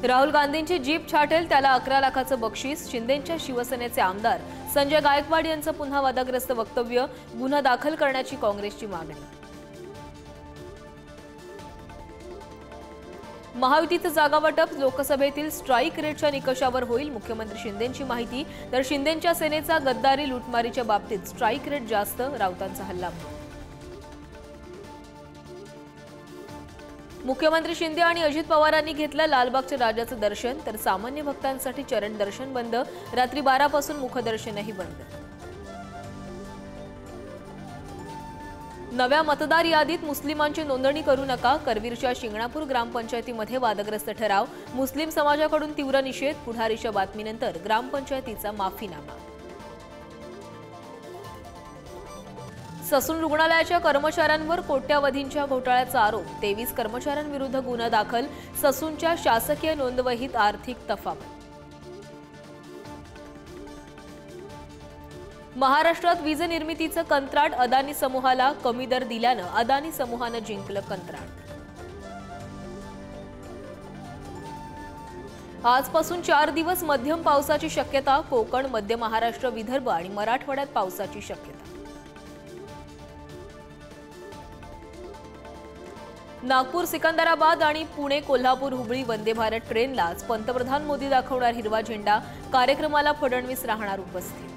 राहुल गांधींची जीप छाटेल त्याला 11 लाखाचं बक्षीस। शिंदेंच्या शिवसेनेचे आमदार संजय गायकवाड यांचं पुन्हा वादग्रस्त वक्तव्य। गुन्हा दाखल करण्याची काँग्रेसची मागणी। महायुतीचं जागा वाटप लोकसभेतील स्ट्राईक रेटच्या निकषावर होईल। मुख्यमंत्री शिंदेंची माहिती। तर शिंदेंच्या सेनेचा गद्दारी लुटमारीच्या बाबतीत स्ट्राईक रेट जास्त, राऊतांचा हल्ला। मुख्यमंत्री शिंदे आणि अजित पवारांनी घेतलं लालबागच्या राजाचं दर्शन। तर सामान्य भक्तांसाठी चरण दर्शन बंद। रात्री 12 पासून मुखदर्शनही बंद। नव्या मतदार यादीत मुस्लिमांची नोंदणी करू नका। करवीरच्या शिंगणापूर ग्रामपंचायतीमध्ये वादग्रस्त ठराव। मुस्लिम समाजाकडून तीव्र निषेध। पुढारीच्या बातमीनंतर ग्रामपंचायतीचा माफीनामा। ससून रुग्णालयाच्या कर्मचाऱ्यांवर कोट्यावधींच्या घोटाळ्याचा आरोप। 23 कर्मचाऱ्यांविरुद्ध गुन्हा दाखल। ससूनच्या शासकीय नोंदवहीत आर्थिक तफावत। महाराष्ट्रात वीज निर्मितीचं कंत्राट अदानी समूहाला कमी दर दिल्यानं अदानी समूहानं जिंकलं कंत्राट। आजपासून 4 दिवस मध्यम पावसाची शक्यता। कोकण, मध्य महाराष्ट्र, विदर्भ आणि मराठवाड्यात पावसाची शक्यता। नागपूर, सिकंदराबाद आणि पुणे, कोल्हापूर, हुबळी वंदे भारत ट्रेनला आज पंतप्रधान मोदी दाखवणार हिरवा झेंडा। कार्यक्रमाला फडणवीस राहणार उपस्थित।